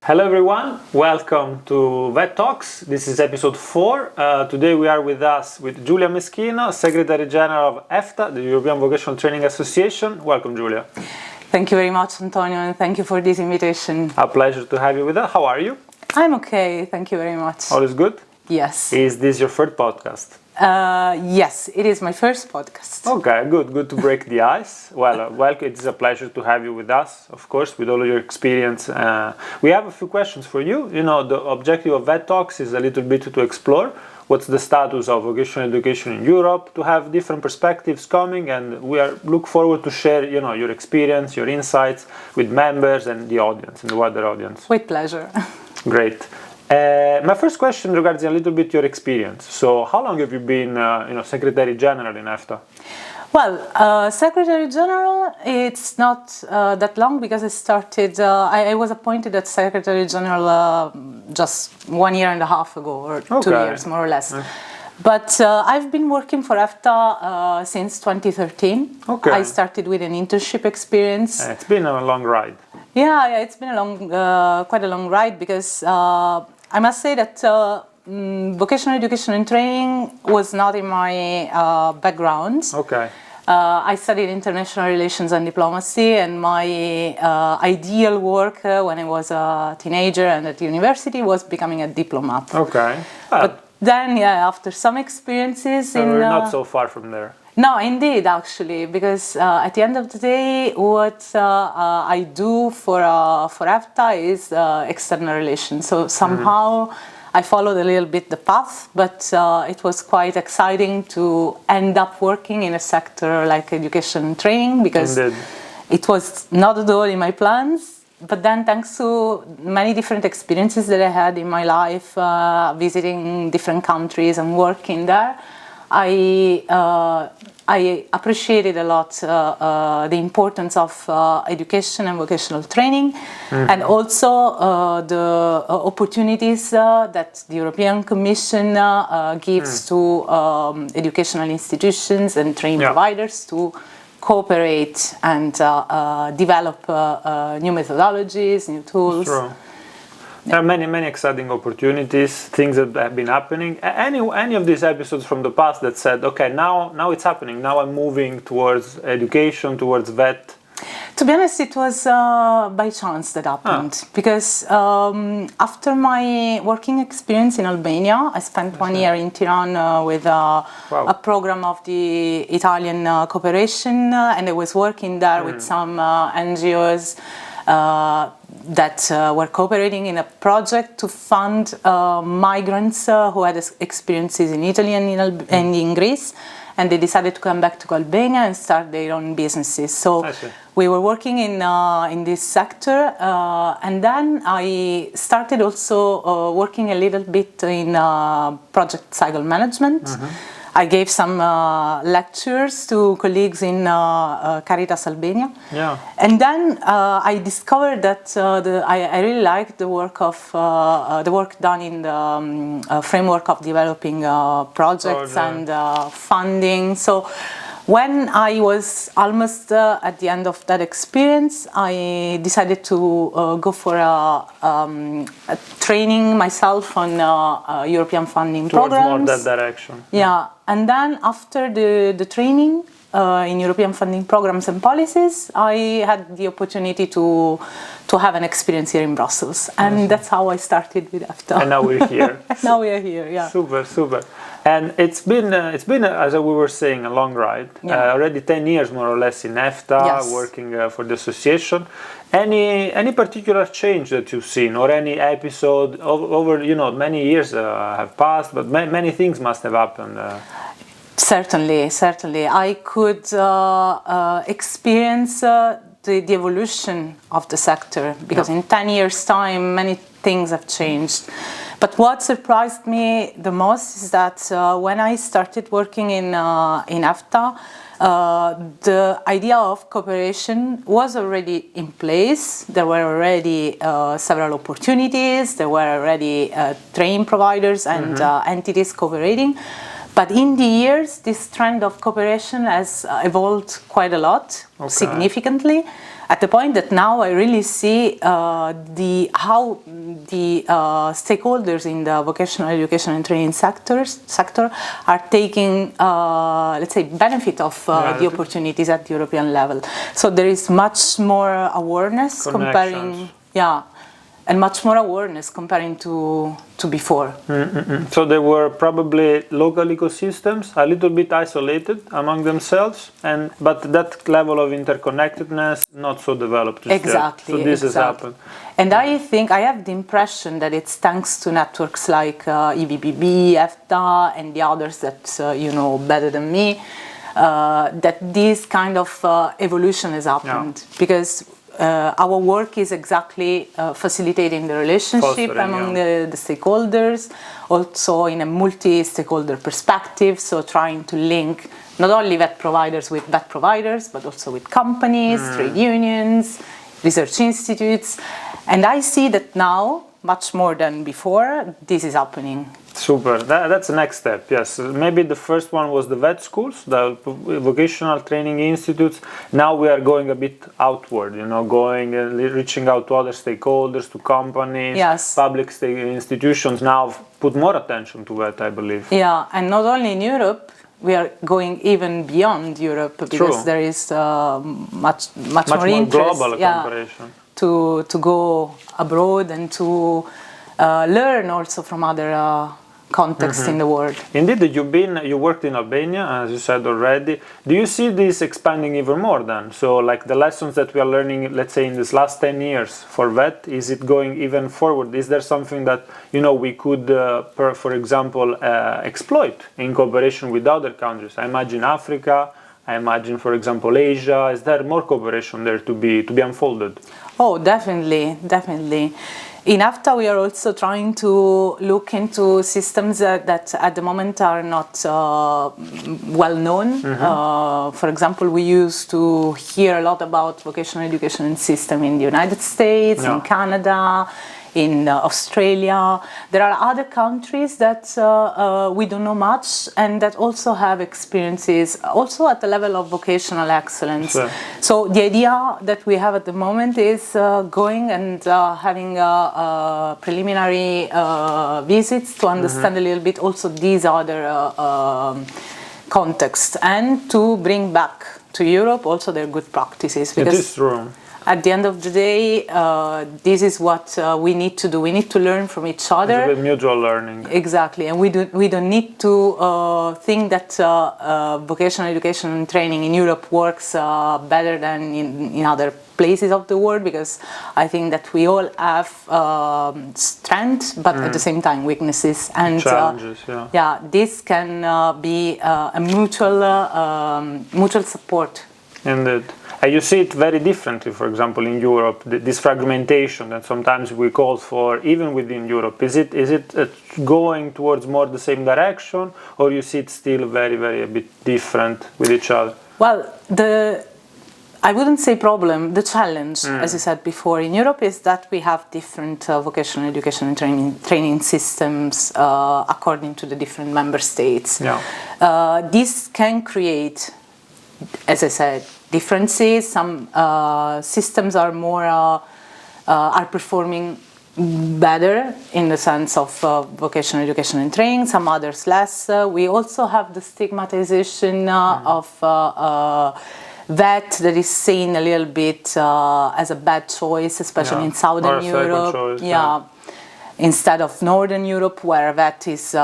Hello everyone, welcome to VET Talks. This is episode 4. Today we are with Giulia Meschino, Secretary General of EVTA, the European Vocational Training Association. Welcome, Giulia. Thank you very much, Antonio, and thank you for this invitation. A pleasure to have you with us. How are you? I'm okay, thank you very much. All is good? Yes. Is this your third podcast? Yes, it is my first podcast. Okay, good to break the ice. Well, it's a pleasure to have you with us, of course, with all your experience. We have a few questions for you. You know, the objective of VET Talks is a little bit to explore what's the status of vocational education in Europe, to have different perspectives coming, and look forward to share, your experience, your insights with members and the audience, and the wider audience. With pleasure. Great. My first question regards a little bit your experience. So, how long have you been, Secretary General in EVTA? Well, Secretary General, it's not that long because I was appointed as Secretary General just 1 year and a half ago, or 2 years, more or less. But I've been working for EVTA since 2013. Okay. I started with an internship experience. It's been a long ride. Yeah, it's been quite a long ride because I must say that vocational education and training was not in my background. Okay. I studied international relations and diplomacy, and my ideal work when I was a teenager and at university was becoming a diplomat. Okay. But then, after some experiences we're not so far from there. No, indeed, actually, because at the end of the day, what I do for EVTA is external relations. So somehow I followed a little bit the path, but it was quite exciting to end up working in a sector like education and training, because it was not at all in my plans. But then, thanks to many different experiences that I had in my life, visiting different countries and working there, I appreciated a lot the importance of education and vocational training, and also the opportunities that the European Commission gives to educational institutions and training providers to cooperate and develop new methodologies, new tools. True. There are many exciting opportunities, things that have been happening. Any of these episodes from the past that said, okay, now it's happening, now I'm moving towards education, towards VET? To be honest, it was by chance that happened, because after my working experience in Albania, I spent 1 year in Tirana with a program of the Italian cooperation, and I was working there with some NGOs that were cooperating in a project to fund migrants who had experiences in Italy and in Greece, and they decided to come back to Albania and start their own businesses. So we were working in this sector, and then I started also working a little bit in project cycle management. I gave some lectures to colleagues in Caritas Albania. Yeah. And then I discovered that I really liked the work done in the framework of developing projects and funding. So when I was almost at the end of that experience, I decided to go for a training myself on European funding programs. Towards more that direction. Yeah, and then after the training in European funding programs and policies, I had the opportunity to have an experience here in Brussels, and that's how I started with EVTA. And now we're here. Now we are here, yeah. Super. And it's been as we were saying, a long ride. Already 10 years more or less in EVTA, working for the association. Any particular change that you've seen, or any episode over many years have passed, but many things must have happened. Certainly. I could experience the evolution of the sector, because in 10 years' time, many things have changed. But what surprised me the most is that when I started working in EVTA, the idea of cooperation was already in place. There were already several opportunities. There were already training providers and entities cooperating. But in the years, this trend of cooperation has evolved quite a lot, significantly, at the point that now I really see how the stakeholders in the vocational education and training sector are taking, let's say, benefit of the opportunities at the European level. So there is much more awareness comparing, and much more awareness comparing to before. So they were probably local ecosystems, a little bit isolated among themselves, but that level of interconnectedness not so developed yet. Exactly. So this has happened. And I think I have the impression that it's thanks to networks like EVBB, EVTA, and the others that you know better than me, that this kind of evolution has happened, because our work is exactly facilitating the relationship among the stakeholders, also in a multi-stakeholder perspective, so trying to link not only vet providers with vet providers, but also with companies, trade unions, research institutes. And I see that now, much more than before, this is happening. Super. That's the next step, yes. Maybe the first one was the vet schools, the vocational training institutes. Now we are going a bit outward, you know, going and reaching out to other stakeholders, to companies, public institutions now put more attention to vet, I believe. Yeah, and not only in Europe, we are going even beyond Europe, because there is much more interest, global cooperation. To go abroad and to learn also from other contexts in the world. Indeed, you worked in Albania, as you said already. Do you see this expanding even more then? So like the lessons that we are learning, let's say in this last 10 years for vet, is it going even forward? Is there something that, you know, we could, for example, exploit in cooperation with other countries? I imagine Africa, I imagine, for example, Asia. Is there more cooperation there to be unfolded? Oh, definitely. In EVTA, we are also trying to look into systems that at the moment are not well known. For example, we used to hear a lot about vocational education system in the United States, in Canada, in Australia. There are other countries that we don't know much, and that also have experiences also at the level of vocational excellence. Sure. So the idea that we have at the moment is going and having preliminary visits to understand a little bit also these other contexts, and to bring back to Europe also their good practices. Because it is true. At the end of the day, this is what we need to do. We need to learn from each other. It's a mutual learning. Exactly, and we don't need to think that vocational education and training in Europe works better than in other places of the world, because I think that we all have strengths, but at the same time weaknesses and challenges. This can be a mutual support. Indeed. You see it very differently, for example, in Europe, this fragmentation that sometimes we call for, even within Europe. Is it going towards more the same direction, or you see it still very, very a bit different with each other? Well, I wouldn't say problem, the challenge, as you said before, in Europe is that we have different vocational education and training systems according to the different member states. This can create, as I said, differences. Some systems are are performing better in the sense of vocational education and training, some others less. We also have the stigmatization of vet that is seen a little bit as a bad choice, especially in Southern Europe. Choice, instead of Northern Europe, where vet is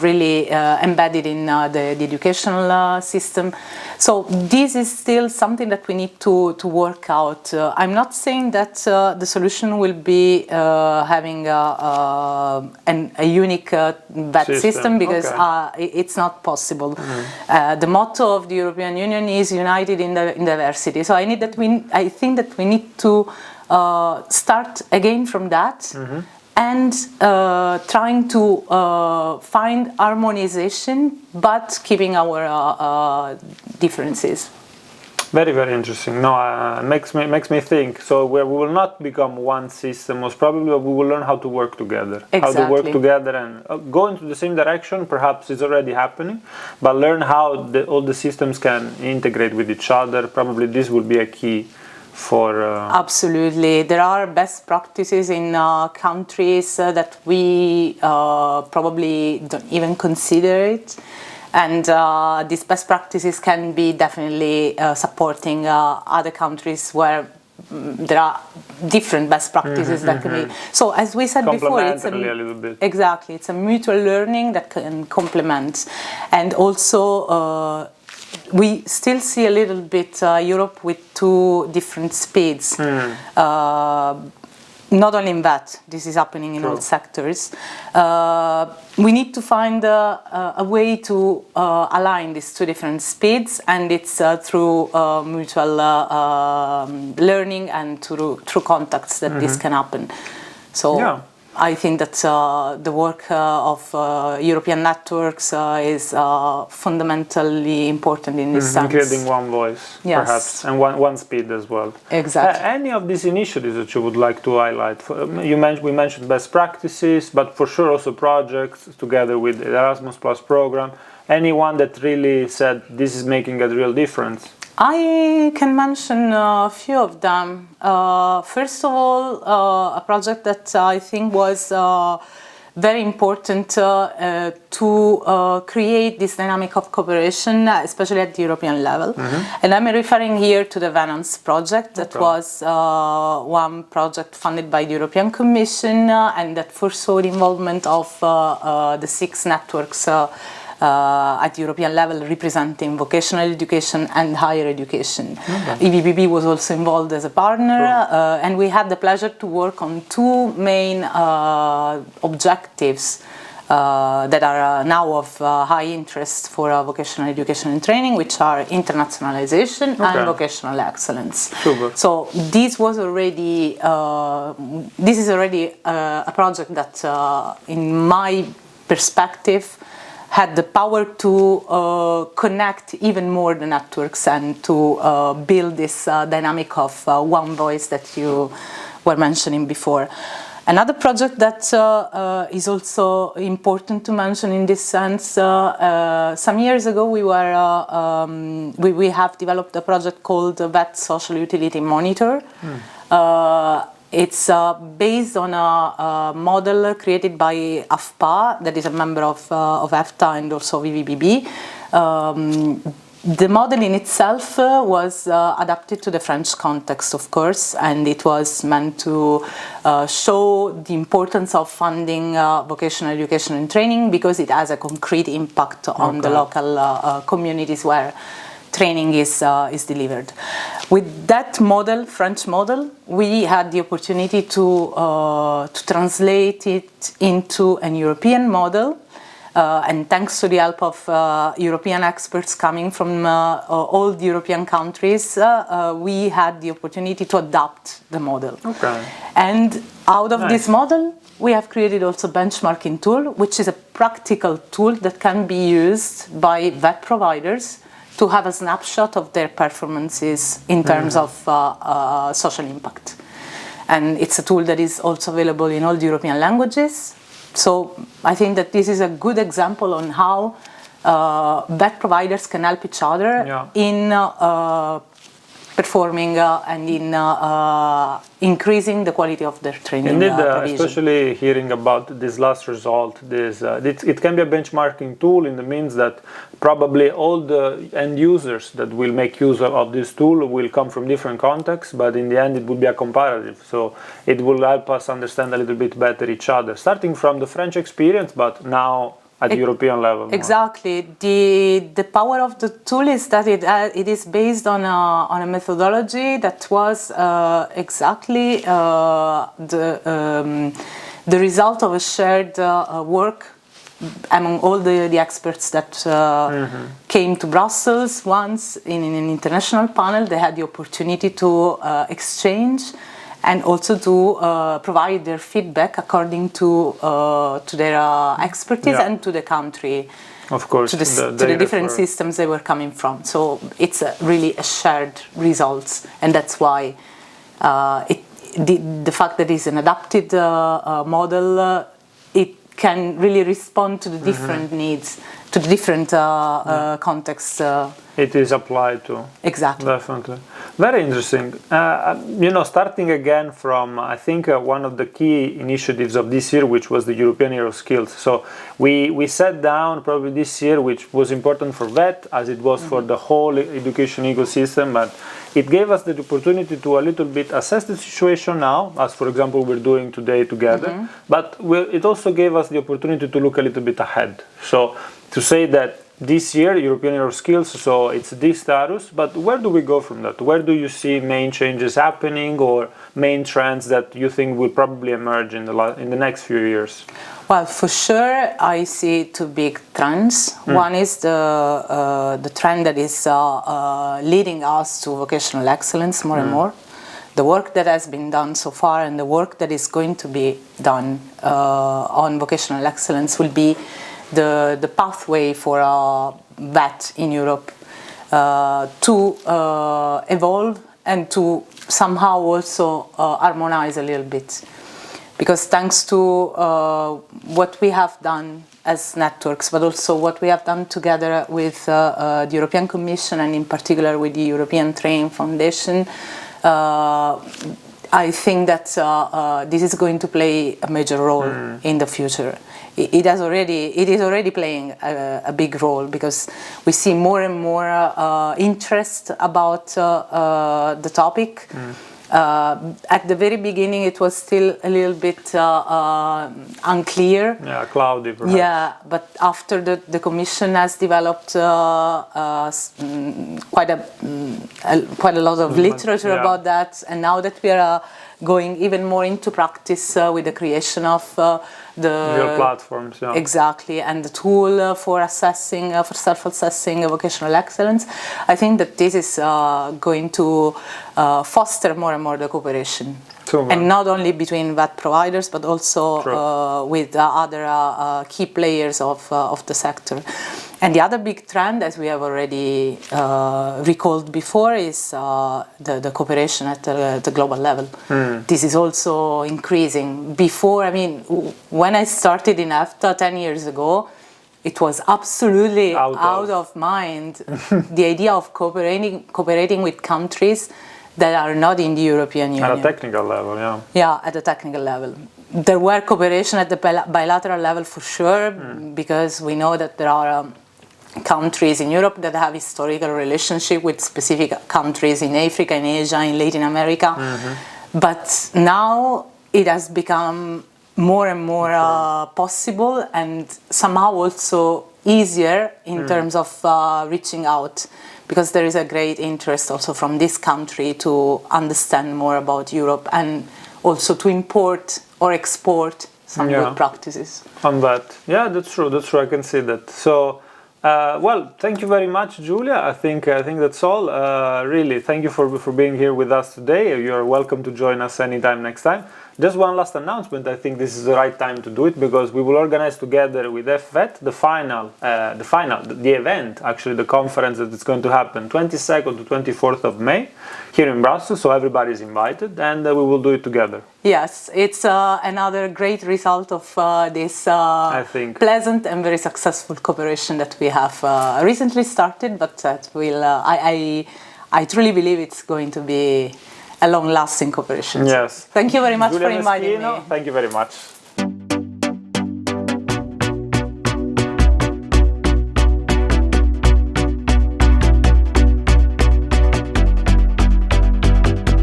really embedded in the educational system. So this is still something that we need to work out. I'm not saying that the solution will be having a unique vet system, because it's not possible. The motto of the European Union is united in diversity. So I think that we need to start again from that, and trying to find harmonization, but keeping our differences. Very, very interesting. No, makes me think. So we will not become one system. Most probably, we will learn how to work together. Exactly. How to work together and go into the same direction. Perhaps it's already happening, but learn how all the systems can integrate with each other. Probably this will be a key for. Absolutely, there are best practices in countries that we probably don't even consider it. And these best practices can be definitely supporting other countries where there are different best practices that can be. So as we said before, it's a little bit. Exactly, it's a mutual learning that can complement. And also we still see a little bit Europe with two different speeds. Not only in that, this is happening in all sectors. We need to find a way to align these two different speeds, and it's through mutual learning and through contacts that this can happen. So I think that the work of European networks is fundamentally important in this sense. Creating one voice, perhaps, and one speed as well. Exactly. Any of these initiatives that you would like to highlight? We mentioned best practices, but for sure also projects together with the Erasmus Plus program. Anyone that really said this is making a real difference? I can mention a few of them. First of all, a project that I think was very important to create this dynamic of cooperation, especially at the European level. And I'm referring here to the Venance project. That was one project funded by the European Commission and that foresaw the involvement of the 6 networks at the European level representing vocational education and higher education. EVBB was also involved as a partner, and we had the pleasure to work on 2 main objectives that are now of high interest for vocational education and training, which are internationalization and vocational excellence. So this was already this is already a project that, in my perspective, had the power to connect even more the networks and to build this dynamic of one voice that you were mentioning before. Another project that is also important to mention in this sense, some years ago we have developed a project called VET Social Utility Monitor. It's based on a model created by AFPA, that is a member of EVTA and also EVBB. The model in itself was adapted to the French context, of course, and it was meant to show the importance of funding vocational education and training because it has a concrete impact on the local communities where training is delivered. With that model, French model, we had the opportunity to translate it into an European model, and thanks to the help of European experts coming from all the European countries, we had the opportunity to adapt the model. And out of this model, we have created also a benchmarking tool, which is a practical tool that can be used by VET providers to have a snapshot of their performances in terms of social impact. And it's a tool that is also available in all the European languages. So I think that this is a good example on how VET providers can help each other in performing and in increasing the quality of their training. Indeed, especially hearing about this last result, it can be a benchmarking tool in the means that probably all the end users that will make use of this tool will come from different contexts, but in the end it will be a comparative. So it will help us understand a little bit better each other, starting from the French experience, but now at the European level. Exactly. The power of the tool is that it is based on a methodology that was exactly the result of a shared work among all the experts that came to Brussels once in an international panel. They had the opportunity to exchange and also to provide their feedback according to their expertise and to the country. Of course, to the different systems they were coming from. So it's really a shared results, and that's why the fact that it's an adapted model, it can really respond to the different needs, to the different contexts. It is applied to. Exactly. Definitely. Very interesting. Starting again from, I think, one of the key initiatives of this year, which was the European Year of Skills. So we sat down probably this year, which was important for VET, as it was for the whole education ecosystem, but it gave us the opportunity to a little bit assess the situation now, as for example we're doing today together, but it also gave us the opportunity to look a little bit ahead. So to say that this year, European Year of Skills, so it's this status, but where do we go from that? Where do you see main changes happening or main trends that you think will probably emerge in the next few years? Well, for sure, I see two big trends. One is the trend that is leading us to vocational excellence more and more. The work that has been done so far and the work that is going to be done on vocational excellence will be the pathway for VET in Europe to evolve and to somehow also harmonize a little bit. Because thanks to what we have done as networks, but also what we have done together with the European Commission and in particular with the European Training Foundation, I think that this is going to play a major role in the future. It is already playing a big role because we see more and more interest about the topic. At the very beginning, it was still a little bit unclear. Yeah, cloudy perhaps. Yeah, but after the Commission has developed quite a lot of literature about that, and now that we are going even more into practice with the creation of the real platforms, exactly, and the tool for assessing, for self-assessing vocational excellence, I think that this is going to foster more and more the cooperation. And not only between VET providers, but also with other key players of the sector. And the other big trend, as we have already recalled before, is the cooperation at the global level. This is also increasing. Before, I mean, when I started in EVTA 10 years ago, it was absolutely out of mind. The idea of cooperating with countries that are not in the European Union. At a technical level, yeah. Yeah, at a technical level. There were cooperation at the bilateral level for sure, because we know that there are countries in Europe that have historical relationship with specific countries in Africa, in Asia, in Latin America. But now it has become more and more possible and somehow also easier in terms of reaching out, because there is a great interest also from this country to understand more about Europe and also to import or export some good practices. On that. Yeah, that's true, I can see that. So, well, thank you very much, Giulia. I think that's all. Really, thank you for being here with us today. You're welcome to join us anytime next time. Just one last announcement. I think this is the right time to do it because we will organize together with FVET the event, actually the conference that is going to happen 22nd to 24th of May here in Brussels. So everybody is invited, and we will do it together. Yes, it's another great result of this I think pleasant and very successful cooperation that we have recently started, but that will I truly believe it's going to be a long-lasting cooperation. Yes. Thank you very much Giulia for inviting Meschino, me. thank you very much.